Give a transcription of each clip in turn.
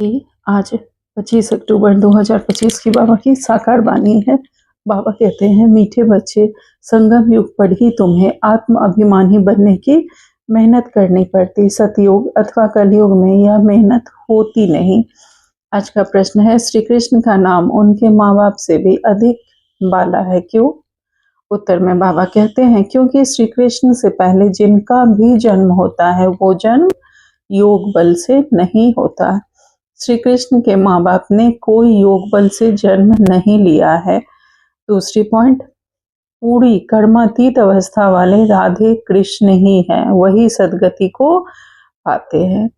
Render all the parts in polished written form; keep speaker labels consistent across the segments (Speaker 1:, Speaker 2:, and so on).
Speaker 1: कि आज 25 अक्टूबर 2025 की बाबा की साकार वाणी है। बाबा कहते हैं, मीठे बच्चे, संगम युग पर ही तुम्हें आत्म अभिमानी बनने की मेहनत करनी पड़ती। सतयुग अथवा कलयुग में यह मेहनत होती नहीं। आज का प्रश्न है, श्री कृष्ण का नाम उनके माँ बाप से भी अधिक बाला है, क्यों? उत्तर में बाबा कहते हैं, क्योंकि श्री कृष्ण से पहले जिनका भी जन्म होता है वो जन्म योग बल से नहीं होता। श्री कृष्ण के माँ बाप ने कोई योग बल से जन्म नहीं लिया है। दूसरी पॉइंट, पूरी कर्मातीत अवस्था वाले राधे कृष्ण ही हैं, वही सदगति को पाते हैं।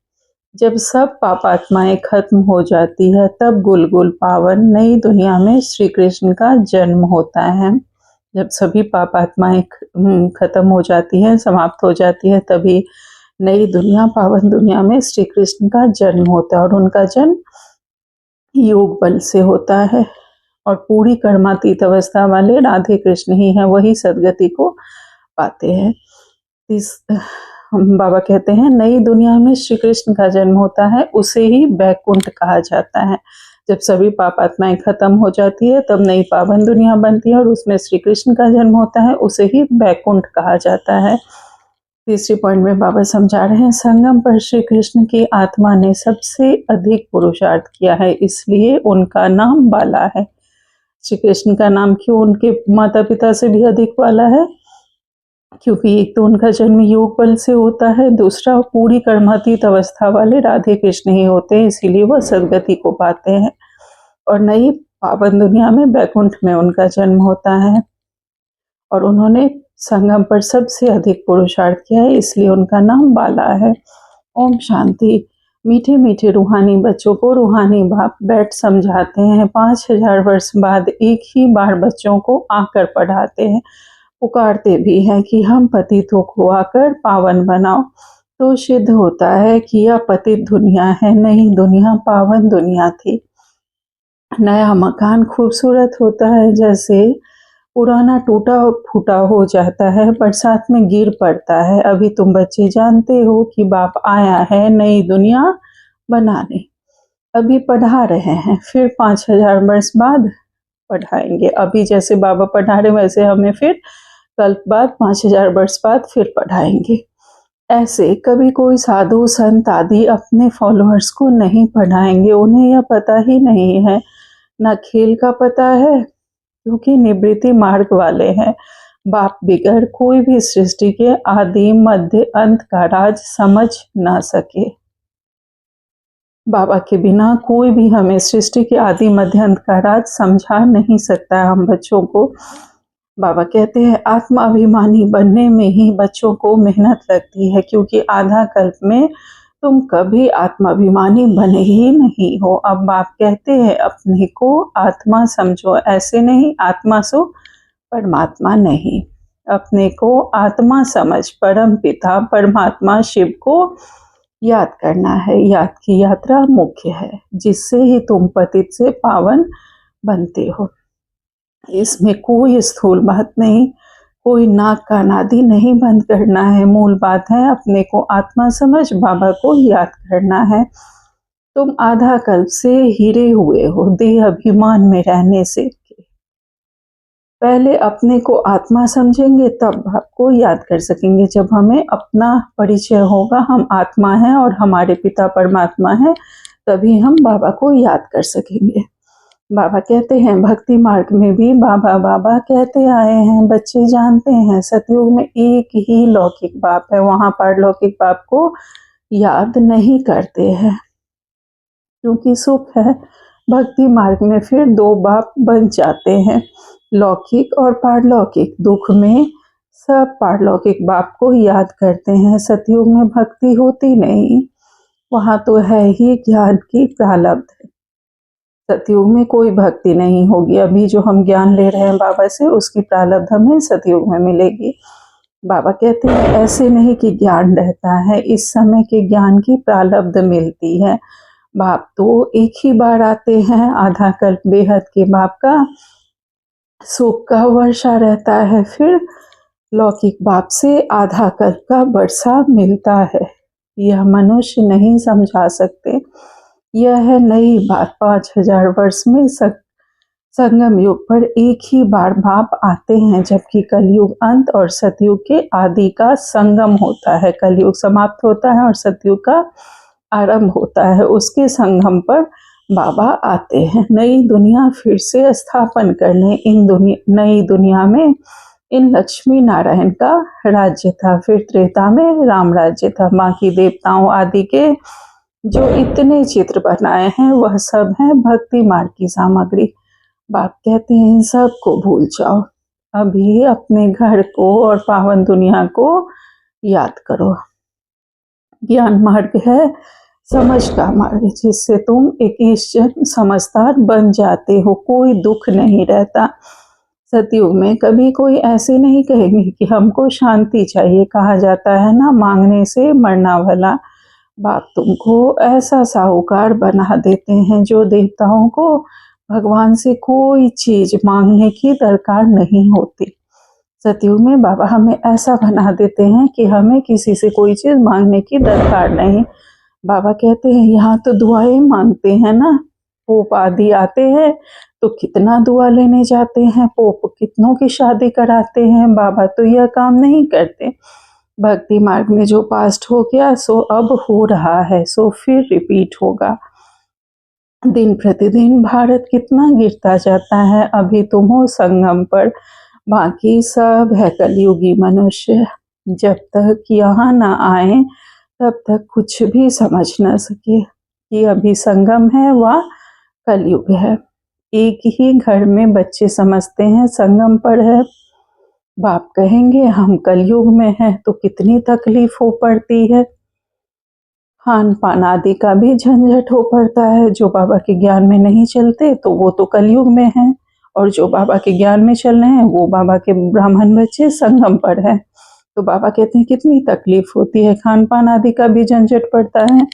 Speaker 1: जब सब पापात्माएं खत्म हो जाती है तब गुलगुल पावन नई दुनिया में श्री कृष्ण का जन्म होता है। जब सभी पापात्माएं खत्म हो जाती हैं, समाप्त हो जाती है, तभी नई दुनिया, पावन दुनिया में श्री कृष्ण का जन्म होता है और उनका जन्म योग बल से होता है। और पूरी कर्मातीत अवस्था वाले राधे कृष्ण ही हैं, वही सदगति को पाते हैं। बाबा कहते हैं, नई दुनिया में श्री कृष्ण का जन्म होता है, उसे ही बैकुंठ कहा जाता है। जब सभी पापात्माएं खत्म हो जाती है तब नई पावन दुनिया बनती है और उसमें श्री कृष्ण का जन्म होता है, उसे ही बैकुंठ कहा जाता है। तीसरी पॉइंट में बाबा समझा रहे हैं, संगम पर श्री कृष्ण की आत्मा ने सबसे अधिक पुरुषार्थ किया है, इसलिए उनका नाम बाला है। श्री कृष्ण का नाम क्यों उनके माता पिता से भी अधिक वाला है? क्योंकि एक तो उनका जन्म योग बल से होता है, दूसरा पूरी कर्मातीत अवस्था वाले राधे कृष्ण ही होते हैं, इसीलिए वह सदगति को पाते हैं। और नई पावन दुनिया में बैकुंठ में उनका जन्म होता है और उन्होंने संगम पर सबसे अधिक पुरुषार्थ किया है, इसलिए उनका नाम बाला है। ओम शांति। मीठे मीठे रूहानी बच्चों को रूहानी बाप बैठ समझाते हैं। 5000 वर्ष बाद एक ही बार बच्चों को आकर पढ़ाते हैं, पुकारते भी हैं कि हम पतितों को आकर पावन बनाओ। तो सिद्ध होता है कि यह पतित दुनिया है, नई दुनिया पावन दुनिया थी। नया मकान खूबसूरत होता है, जैसे पुराना टूटा फूटा हो जाता है, बरसात में गिर पड़ता है। अभी तुम बच्चे जानते हो कि बाप आया है नई दुनिया बनाने, अभी पढ़ा रहे हैं, फिर 5000 वर्ष बाद पढ़ाएंगे। अभी जैसे बाबा पढ़ा रहे वैसे हमें फिर कल बाद 5000 वर्ष बाद फिर पढ़ाएंगे। ऐसे कभी कोई साधु संत आदि अपने फॉलोअर्स को नहीं पढ़ाएंगे, उन्हें यह पता ही नहीं है, ना खेल का पता है, क्योंकि निवृत्ति मार्ग वाले हैं। बाप बिगड़ कोई भी सृष्टि के आदि मध्य अंत का राज समझ ना सके। बाबा के बिना कोई भी हमें सृष्टि के आदि मध्य अंत का राज समझा नहीं सकता है हम बच्चों को। बाबा कहते हैं, आत्मा अभिमानी बनने में ही बच्चों को मेहनत लगती है, क्योंकि आधा कल्प में तुम कभी आत्माभिमानी बने ही नहीं हो। अब बाप कहते हैं, अपने को आत्मा समझो, ऐसे नहीं आत्मा सो परमात्मा नहीं। अपने को आत्मा समझ परम पिता परमात्मा शिव को याद करना है। याद की यात्रा मुख्य है, जिससे ही तुम पतित से पावन बनते हो। इसमें कोई स्थूल बात नहीं, कोई नाक कान आदि नहीं बंद करना है। मूल बात है अपने को आत्मा समझ बाबा को याद करना है। तुम आधा कल्प से हिरे हुए हो देह अभिमान में रहने से। पहले अपने को आत्मा समझेंगे तब आपको याद कर सकेंगे। जब हमें अपना परिचय होगा, हम आत्मा हैं और हमारे पिता परमात्मा हैं, तभी हम बाबा को याद कर सकेंगे। बाबा कहते हैं, भक्ति मार्ग में भी बाबा बाबा कहते आए हैं। बच्चे जानते हैं सतयुग में एक ही लौकिक बाप है, वहाँ पारलौकिक बाप को याद नहीं करते हैं क्योंकि सुख है। भक्ति मार्ग में फिर दो बाप बन जाते हैं, लौकिक और पारलौकिक। दुख में सब पारलौकिक बाप को याद करते हैं। सतयुग में भक्ति होती नहीं, वहाँ तो है ही ज्ञान की प्रारब्ध। सतयुग में कोई भक्ति नहीं होगी। अभी जो हम ज्ञान ले रहे हैं बाबा से, उसकी प्रारब्ध हमें सतयुग में मिलेगी। बाबा कहते हैं, ऐसे नहीं कि ज्ञान रहता है, इस समय के ज्ञान की प्रारब्ध मिलती है। बाप तो एक ही बार आते हैं, आधा कल्प बेहद के बाप का सुख का वर्षा रहता है, फिर लौकिक बाप से आधा कल्प का वर्षा मिलता है। यह मनुष्य नहीं समझा सकते। यह है नई बात। 5000 वर्ष में संगम युग पर एक ही बार बाप आते हैं, जबकि कलयुग अंत और सतयुग के आदि का संगम होता है। कलयुग समाप्त होता है और सतयुग का आरंभ होता है। उसके संगम पर बाबा आते हैं नई दुनिया फिर से स्थापन करने। नई दुनिया में इन लक्ष्मी नारायण का राज्य था। फिर त्रेता में राम राज्य था। बाकी देवताओं आदि के जो इतने चित्र बनाए हैं वह सब है भक्ति मार्ग की सामग्री। बाप कहते हैं इन सब को भूल जाओ, अभी अपने घर को और पावन दुनिया को याद करो। ज्ञान मार्ग है समझ का मार्ग, जिससे तुम एक ईश्वर समझदार बन जाते हो। कोई दुख नहीं रहता। सतयुग में कभी कोई ऐसे नहीं कहेंगे कि हमको शांति चाहिए। कहा जाता है ना, मांगने से मरना भला। बाप तुमको ऐसा साहूकार बना देते हैं जो देवताओं को भगवान से कोई चीज मांगने की दरकार नहीं होती। सतयुग में बाबा हमें ऐसा बना देते हैं कि हमें किसी से कोई चीज मांगने की दरकार नहीं। बाबा कहते हैं यहाँ तो दुआएं मांगते हैं ना, पोप आदि आते हैं तो कितना दुआ लेने जाते हैं, पोप कितनों की शादी कराते हैं। बाबा तो यह काम नहीं करते। भक्ति मार्ग में जो पास्ट हो गया सो अब हो रहा है, सो फिर रिपीट होगा। दिन प्रतिदिन भारत कितना गिरता जाता है। अभी तुम हो संगम पर, बाकी सब है कलयुगी मनुष्य। जब तक यहाँ न आए तब तक कुछ भी समझ न सके कि अभी संगम है व कलयुग है। एक ही घर में बच्चे समझते हैं संगम पर है। बाप कहेंगे हम कलयुग में हैं तो कितनी तकलीफ हो पड़ती है। खान पान आदि का भी झंझट हो पड़ता है। जो बाबा के ज्ञान में नहीं चलते तो वो तो कलयुग में हैं, और जो बाबा के ज्ञान में चल रहे हैं वो बाबा के ब्राह्मण बच्चे संगम पर है। तो बाबा कहते हैं कितनी तकलीफ होती है, खान पान आदि का भी झंझट पड़ता है।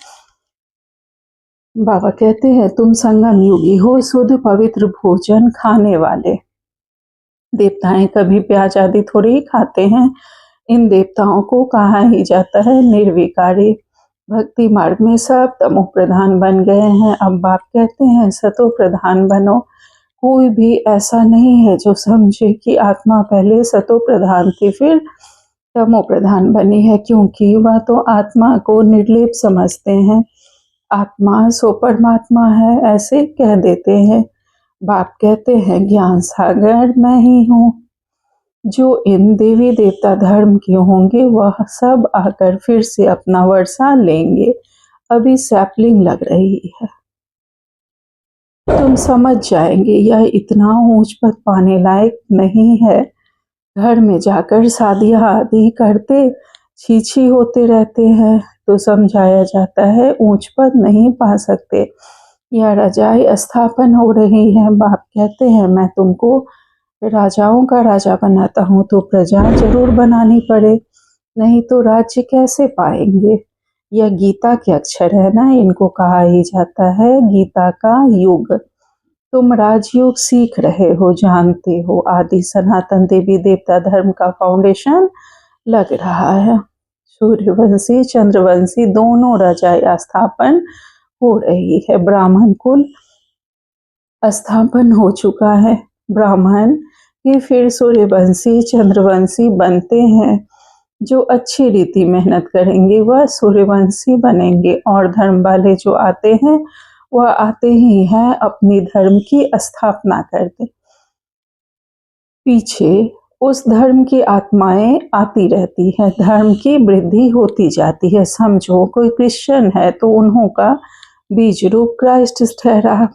Speaker 1: बाबा कहते हैं तुम संगम युगी हो, शुद्ध पवित्र भोजन खाने वाले। देवताएं कभी प्याज आदि थोड़ी ही खाते हैं। इन देवताओं को कहा ही जाता है निर्विकारी। भक्ति मार्ग में सब तमो प्रधान बन गए हैं। अब बाप कहते हैं सतो प्रधान बनो। कोई भी ऐसा नहीं है जो समझे कि आत्मा पहले सतो प्रधान थी फिर तमो प्रधान बनी है, क्योंकि वह तो आत्मा को निर्लेप समझते हैं। आत्मा सो परमात्मा है ऐसे कह देते हैं। बाप कहते हैं ज्ञान सागर मैं ही हूँ। जो इन देवी देवता धर्म के होंगे वह सब आकर फिर से अपना वर्षा लेंगे। अभी सैपलिंग लग रही है, तुम समझ जाएंगे यह इतना ऊंच पद पाने लायक नहीं है। घर में जाकर शादियां आदि करते छी छी होते रहते हैं तो समझाया जाता है ऊंच पद नहीं पा सकते। यह रजाई स्थापन हो रही है। बाप कहते हैं मैं तुमको राजाओं का राजा बनाता हूँ तो प्रजा जरूर बनानी पड़े, नहीं तो राज्य कैसे पाएंगे। यह गीता के अक्षर है ना, इनको कहा ही जाता है गीता का युग। तुम राजयोग सीख रहे हो, जानते हो आदि सनातन देवी देवता धर्म का फाउंडेशन लग रहा है। सूर्यवंशी चंद्रवंशी दोनों रजाएं स्थापन हो रही है। ब्राह्मण कुल स्थापन हो चुका है। ब्राह्मण ही फिर सूर्यवंशी चंद्रवंशी बनते हैं। जो अच्छी रीति मेहनत करेंगे वह सूर्यवंशी बनेंगे, और धर्म वाले जो आते हैं वह आते ही हैं अपनी धर्म की स्थापना करते। पीछे उस धर्म की आत्माएं आती रहती है, धर्म की वृद्धि होती जाती है। समझो कोई क्रिश्चियन है तो उन्हों का बीज रूप क्राइस्ट ठहरा।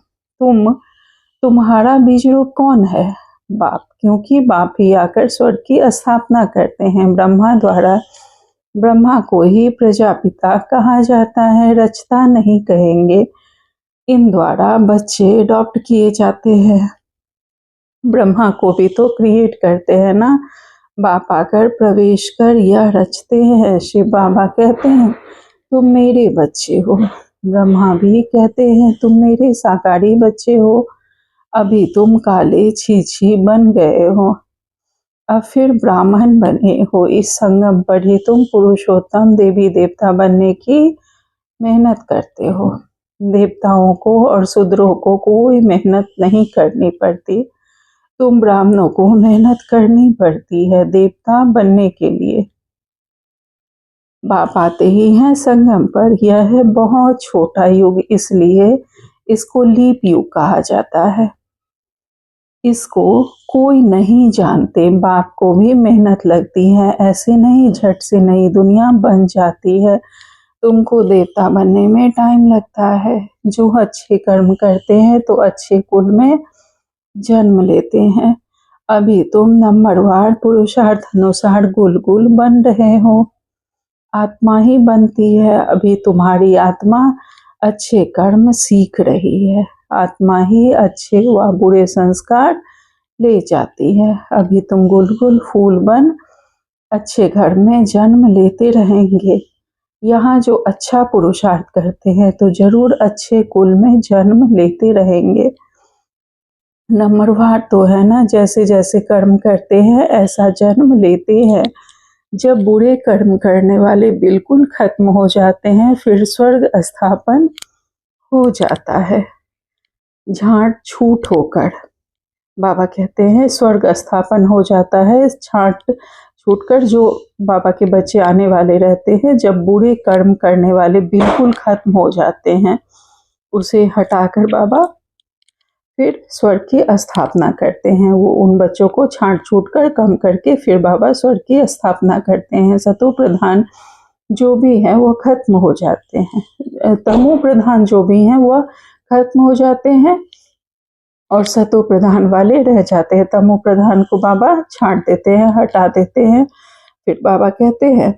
Speaker 1: तुम्हारा बीज रूप कौन है? बाप, क्योंकि बाप ही आकर स्वर्ग की स्थापना करते हैं ब्रह्मा द्वारा। ब्रह्मा को ही प्रजापिता कहा जाता है, रचता नहीं कहेंगे। इन द्वारा बच्चे अडॉप्ट किए जाते हैं। ब्रह्मा को भी तो क्रिएट करते हैं ना। बाप आकर प्रवेश कर यह रचते हैं। शिव बाबा कहते हैं तुम मेरे बच्चे हो। ब्रह्मा भी कहते हैं तुम मेरे साकारी बच्चे हो। अभी तुम काले छीछी बन गए हो, अब फिर ब्राह्मण बने हो। इस संगम पर ही तुम पुरुषोत्तम देवी देवता बनने की मेहनत करते हो। देवताओं को और शूद्रों को कोई मेहनत नहीं करनी पड़ती। तुम ब्राह्मणों को मेहनत करनी पड़ती है देवता बनने के लिए। बाप आते ही हैं संगम पर। यह है बहुत छोटा युग, इसलिए इसको लीप युग कहा जाता है। इसको कोई नहीं जानते। बाप को भी मेहनत लगती है, ऐसे नहीं झट से नई दुनिया बन जाती है। तुमको देवता बनने में टाइम लगता है। जो अच्छे कर्म करते हैं तो अच्छे कुल में जन्म लेते हैं। अभी तुम नंबरवार पुरुषार्थ अनुसार गुल गुल बन रहे हो। आत्मा ही बनती है। अभी तुम्हारी आत्मा अच्छे कर्म सीख रही है। आत्मा ही अच्छे व बुरे संस्कार ले जाती है। अभी तुम गुलगुल फूल बन अच्छे घर में जन्म लेते रहेंगे। यहाँ जो अच्छा पुरुषार्थ करते हैं तो जरूर अच्छे कुल में जन्म लेते रहेंगे। नंबरवार तो है ना, जैसे जैसे कर्म करते हैं ऐसा जन्म लेते हैं। जब बुरे कर्म करने वाले बिल्कुल खत्म हो जाते हैं फिर स्वर्ग स्थापन हो जाता है, झांट छूट होकर। बाबा कहते हैं स्वर्ग स्थापन हो जाता है छांट छूटकर। जो बाबा के बच्चे आने वाले रहते हैं, जब बुरे कर्म करने वाले बिल्कुल खत्म हो जाते हैं, उसे हटाकर बाबा फिर स्वर्ग की स्थापना करते हैं। वो उन बच्चों को छांट छूट कर कम करके फिर बाबा स्वर्ग की स्थापना करते हैं। सतो प्रधान जो भी है वो खत्म हो जाते हैं। तमो प्रधान जो भी हैं वह खत्म हो जाते हैं और सतो प्रधान वाले रह जाते हैं। तमो प्रधान को बाबा छांट देते हैं, हटा देते हैं। फिर बाबा कहते हैं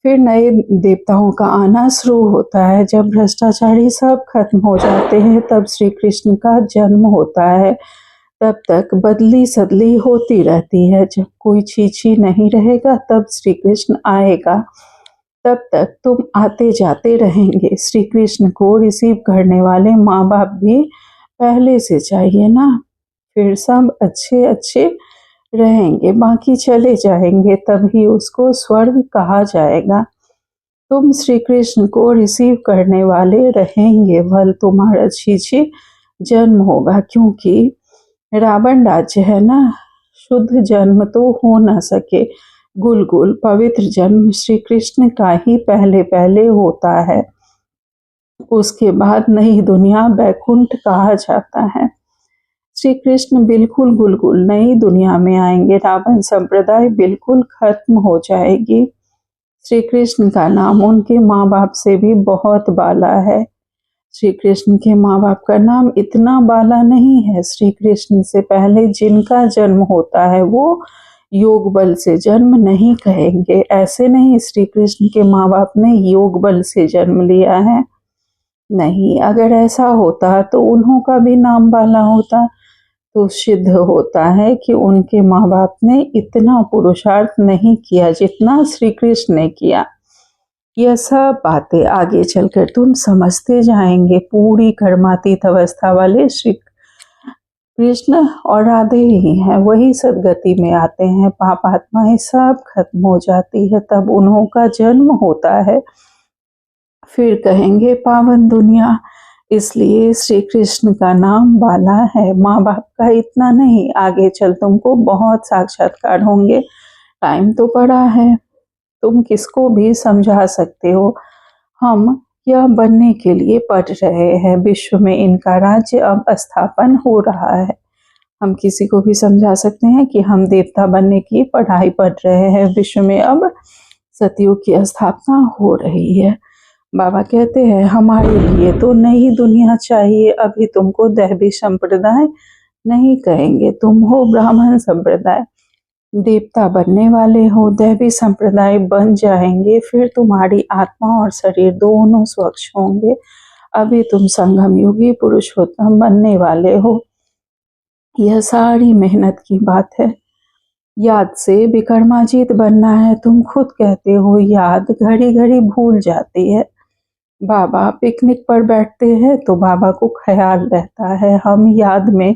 Speaker 1: फिर नए देवताओं का आना शुरू होता है। जब भ्रष्टाचारी सब खत्म हो जाते हैं तब श्री कृष्ण का जन्म होता है। तब तक बदली सदली होती रहती है। जब कोई छीछी नहीं रहेगा तब श्री कृष्ण आएगा। तब तक तुम आते जाते रहेंगे। श्री कृष्ण को रिसीव करने वाले माँ बाप भी पहले से चाहिए ना। फिर सब अच्छे अच्छे रहेंगे, बाकी चले जाएंगे, तभी उसको स्वर्ग कहा जाएगा। तुम श्री कृष्ण को रिसीव करने वाले रहेंगे, भल तुम्हारा छीछी जन्म होगा। क्योंकि रावण राज्य है ना, शुद्ध जन्म तो हो ना सके। गुल गुल पवित्र जन्म श्री कृष्ण का ही पहले पहले होता है। उसके बाद नई दुनिया बैकुंठ कहा जाता है। श्री कृष्ण बिल्कुल गुलगुल नई दुनिया में आएंगे। रावण संप्रदाय बिल्कुल खत्म हो जाएगी। श्री कृष्ण का नाम उनके माँ बाप से भी बहुत बाला है। श्री कृष्ण के माँ बाप का नाम इतना बाला नहीं है। श्री कृष्ण से पहले जिनका जन्म होता है वो योग बल से जन्म नहीं कहेंगे। ऐसे नहीं श्री कृष्ण के माँ बाप ने योग बल से जन्म लिया है, नहीं। अगर ऐसा होता तो उन्हों का भी नाम बाला होता। तो सिद्ध होता है कि उनके माँ बाप ने इतना पुरुषार्थ नहीं किया जितना श्री कृष्ण ने किया। यह सब बातें आगे चलकर तुम समझते जाएंगे। पूरी कर्मातीत अवस्था वाले श्री कृष्ण और राधे ही हैं, वही सदगति में आते हैं। पाप आत्माएं सब खत्म हो जाती है, तब उन्हों का जन्म होता है। फिर कहेंगे पावन दुनिया। इसलिए श्री कृष्ण का नाम बाला है, माँ बाप का इतना नहीं। आगे चल तुमको बहुत साक्षात्कार होंगे। टाइम तो पड़ा है, तुम किसको भी समझा सकते हो। हम यह बनने के लिए पढ़ रहे हैं। विश्व में इनका राज्य अब स्थापन हो रहा है। हम किसी को भी समझा सकते हैं कि हम देवता बनने की पढ़ाई पढ़ रहे हैं। विश्व में अब सतयुग की स्थापना हो रही है। बाबा कहते हैं हमारे लिए तो नई दुनिया चाहिए। अभी तुमको दैवी संप्रदाय नहीं कहेंगे, तुम हो ब्राह्मण संप्रदाय। देवता बनने वाले हो, दैवी संप्रदाय बन जाएंगे, फिर तुम्हारी आत्मा और शरीर दोनों स्वच्छ होंगे। अभी तुम संगम युगी पुरुषोत्तम बनने वाले हो। यह सारी मेहनत की बात है। याद से विक्रमाजीत बनना है। तुम खुद कहते हो याद घड़ी घड़ी भूल जाती है। बाबा पिकनिक पर बैठते हैं तो बाबा को ख्याल रहता है हम याद में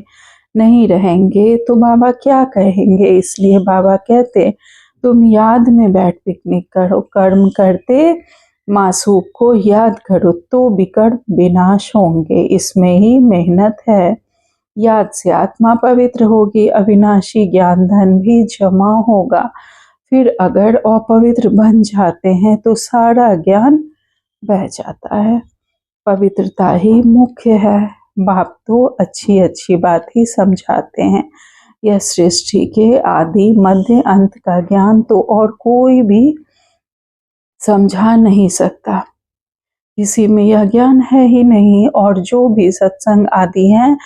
Speaker 1: नहीं रहेंगे तो बाबा क्या कहेंगे। इसलिए बाबा कहते तुम याद में बैठ पिकनिक करो। कर्म करते मासूक को याद करो तो बिगड़ विनाश होंगे, इसमें ही मेहनत है। याद से आत्मा पवित्र होगी, अविनाशी ज्ञान धन भी जमा होगा। फिर अगर अपवित्र बन जाते हैं तो सारा ज्ञान बह जाता है। पवित्रता ही मुख्य है। बाप तो अच्छी अच्छी बात ही समझाते हैं। यह सृष्टि के आदि मध्य अंत का ज्ञान तो और कोई भी समझा नहीं सकता। किसी में यह ज्ञान है ही नहीं। और जो भी सत्संग आदि हैं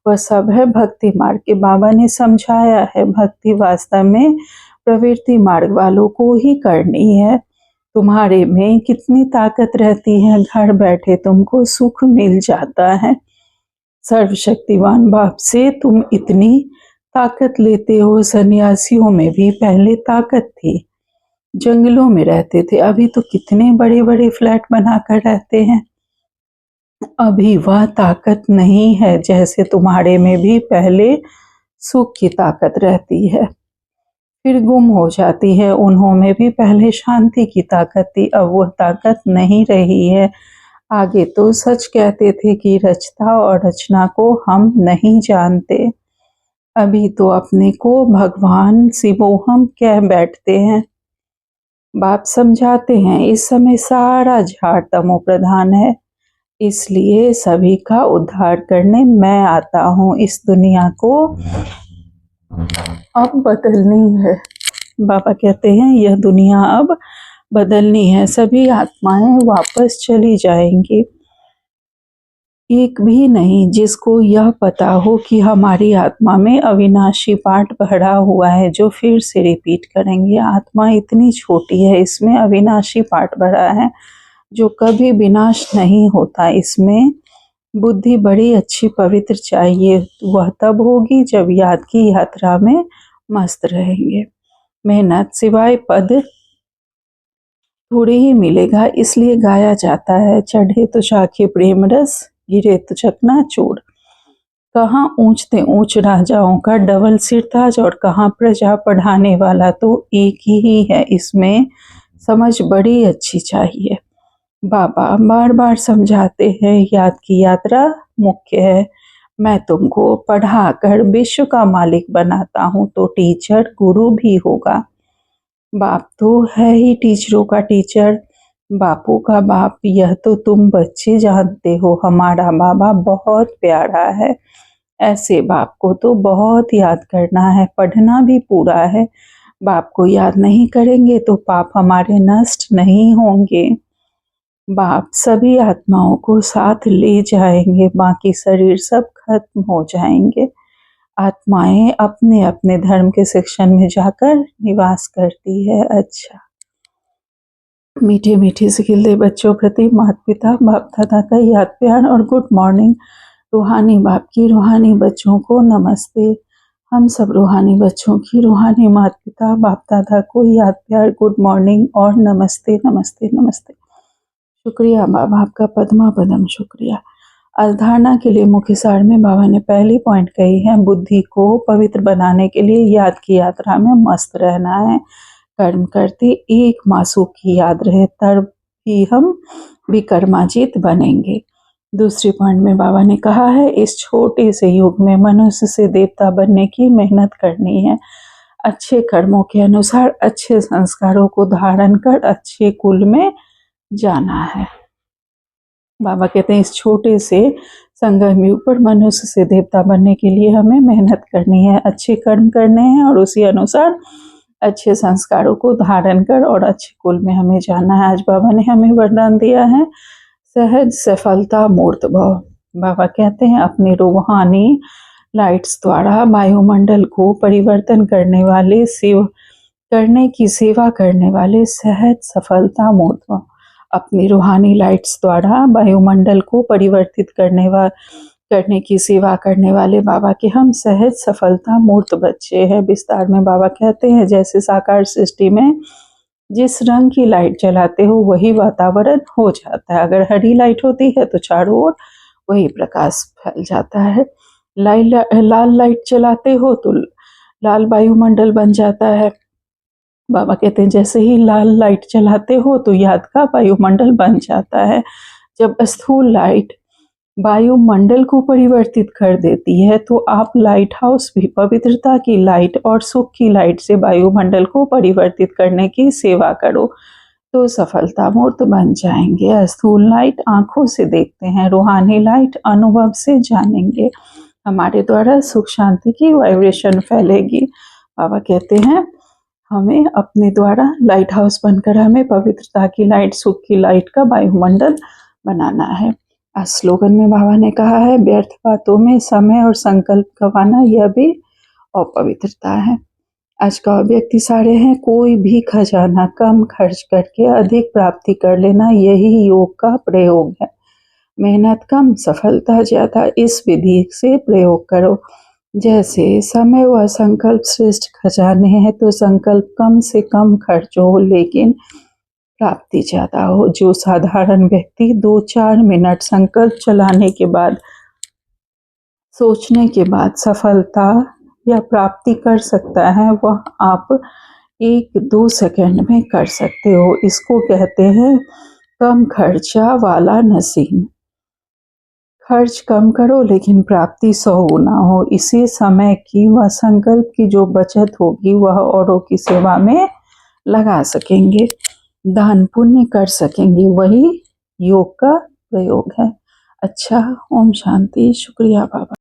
Speaker 1: वह सब है भक्ति मार्ग के। बाबा ने समझाया है भक्ति वास्तव में प्रवृत्ति मार्ग वालों को ही करनी है। तुम्हारे में कितनी ताकत रहती है, घर बैठे तुमको सुख मिल जाता है। सर्वशक्तिवान बाप से तुम इतनी ताकत लेते हो। सन्यासियों में भी पहले ताकत थी, जंगलों में रहते थे, अभी तो कितने बड़े बड़े फ्लैट बनाकर रहते हैं। अभी वह ताकत नहीं है जैसे तुम्हारे में भी पहले सुख की ताकत रहती है, फिर गुम हो जाती है। उन्हों में भी पहले शांति की ताकत थी, अब वह ताकत नहीं रही है। आगे तो सच कहते थे कि रचता और रचना को हम नहीं जानते, अभी तो अपने को भगवान शिवोहम कह बैठते हैं। बाप समझाते हैं इस समय सारा झाड़ तमो प्रधान है, इसलिए सभी का उद्धार करने मैं आता हूँ। इस दुनिया को अब बदलनी है। बाबा कहते हैं यह दुनिया अब बदलनी है, सभी आत्माएं वापस चली जाएंगी। एक भी नहीं जिसको यह पता हो कि हमारी आत्मा में अविनाशी पाठ भरा हुआ है, जो फिर से रिपीट करेंगे। आत्मा इतनी छोटी है, इसमें अविनाशी पाठ भरा है जो कभी विनाश नहीं होता। इसमें बुद्धि बड़ी अच्छी पवित्र चाहिए, वह तब होगी जब याद की यात्रा में मस्त रहेंगे। मेहनत सिवाय पद थोड़ी ही मिलेगा, इसलिए गाया जाता है चढ़े तो चाखे प्रेम रस, गिरे तो चकनाचूर। कहाँ ऊंचते ऊंच राजाओं का डबल सिरताज और कहाँ प्रजा पढ़ाने वाला तो एक ही है। इसमें समझ बड़ी अच्छी चाहिए। बाबा बार बार समझाते हैं याद की यात्रा मुख्य है। मैं तुमको पढ़ाकर विश्व का मालिक बनाता हूँ तो टीचर गुरु भी होगा। बाप तो है ही टीचरों का टीचर, बापू का बाप यह तो तुम बच्चे जानते हो। हमारा बाबा बहुत प्यारा है, ऐसे बाप को तो बहुत याद करना है, पढ़ना भी पूरा है। बाप को याद नहीं करेंगे तो पाप हमारे नष्ट नहीं होंगे। बाप सभी आत्माओं को साथ ले जाएंगे, बाकी शरीर सब खत्म हो जाएंगे। आत्माएं अपने अपने धर्म के सेक्शन में जाकर निवास करती है। अच्छा, मीठे मीठे से खिलते बच्चों प्रति माता पिता बाप दादा का याद प्यार और गुड मॉर्निंग। रूहानी बाप की रूहानी बच्चों को नमस्ते। हम सब रूहानी बच्चों की रूहानी माता पिता बाप दादा को याद प्यार गुड मॉर्निंग और नमस्ते नमस्ते नमस्ते। शुक्रिया बाबा, आपका पद्मा पदम शुक्रिया। अवधारणा के लिए मुख्य सार में बाबा ने पहली पॉइंट कही है, बुद्धि को पवित्र बनाने के लिए याद की यात्रा में मस्त रहना है। कर्म करते एक मासूक की याद रहे तब ही हम विकर्माजीत बनेंगे। दूसरी पॉइंट में बाबा ने कहा है इस छोटे से युग में मनुष्य से देवता बनने की मेहनत करनी है। अच्छे कर्मों के अनुसार अच्छे संस्कारों को धारण कर अच्छे कुल में जाना है। बाबा कहते हैं इस छोटे से संगम युग पर मनुष्य से देवता बनने के लिए हमें मेहनत करनी है, अच्छे कर्म करने हैं और उसी अनुसार अच्छे संस्कारों को धारण कर और अच्छे कुल में हमें जाना है। आज बाबा ने हमें वरदान दिया है सहज सफलता मूर्त भाव। बाबा कहते हैं अपने रूहानी लाइट्स द्वारा वायुमंडल को परिवर्तन करने वाले करने की सेवा करने वाले सहज सफलता मूर्त भाव। अपनी रूहानी लाइट्स द्वारा वायुमंडल को परिवर्तित करने की सेवा करने वाले बाबा के हम सहज सफलता मूर्त बच्चे हैं। विस्तार में बाबा कहते हैं जैसे साकार सृष्टि में जिस रंग की लाइट जलाते हो वही वातावरण हो जाता है। अगर हरी लाइट होती है तो चारों ओर वही प्रकाश फैल जाता है। लाल लाइट जलाते हो तो लाल वायुमंडल बन जाता है। बाबा कहते हैं जैसे ही लाल लाइट जलाते हो तो याद का वायुमंडल बन जाता है। जब स्थूल लाइट वायुमंडल को परिवर्तित कर देती है तो आप लाइट हाउस भी पवित्रता की लाइट और सुख की लाइट से वायुमंडल को परिवर्तित करने की सेवा करो तो सफलता मूर्त बन जाएंगे। स्थूल लाइट आंखों से देखते हैं, रूहानी लाइट अनुभव से जानेंगे। हमारे द्वारा सुख शांति की वाइब्रेशन फैलेगी। बाबा कहते हैं हमें अपने द्वारा लाइट हाउस बनकर हमें पवित्रता की लाइट, सुख की लाइट का वायुमंडल बनाना है। आज स्लोगन में बाबा ने कहा है व्यर्थ बातों में समय और संकल्प गंवाना यह भी अपवित्रता है। आज का व्यक्ति सारे हैं, कोई भी खजाना कम खर्च करके अधिक प्राप्ति कर लेना यही योग का प्रयोग है। मेहनत कम सफलता ज्यादा, इस विधि से प्रयोग करो। जैसे समय व संकल्प श्रेष्ठ खजाने हैं तो संकल्प कम से कम खर्च हो लेकिन प्राप्ति ज्यादा हो। जो साधारण व्यक्ति 2-4 मिनट संकल्प चलाने के बाद, सोचने के बाद सफलता या प्राप्ति कर सकता है वह आप 1-2 सेकंड में कर सकते हो। इसको कहते हैं कम खर्चा वाला नसीब। खर्च कम करो लेकिन प्राप्ति 100 गुना हो। इसी समय की व संकल्प की जो बचत होगी वह औरों की सेवा में लगा सकेंगे, दान पुण्य कर सकेंगे, वही योग का प्रयोग है। अच्छा, ओम शांति। शुक्रिया बाबा।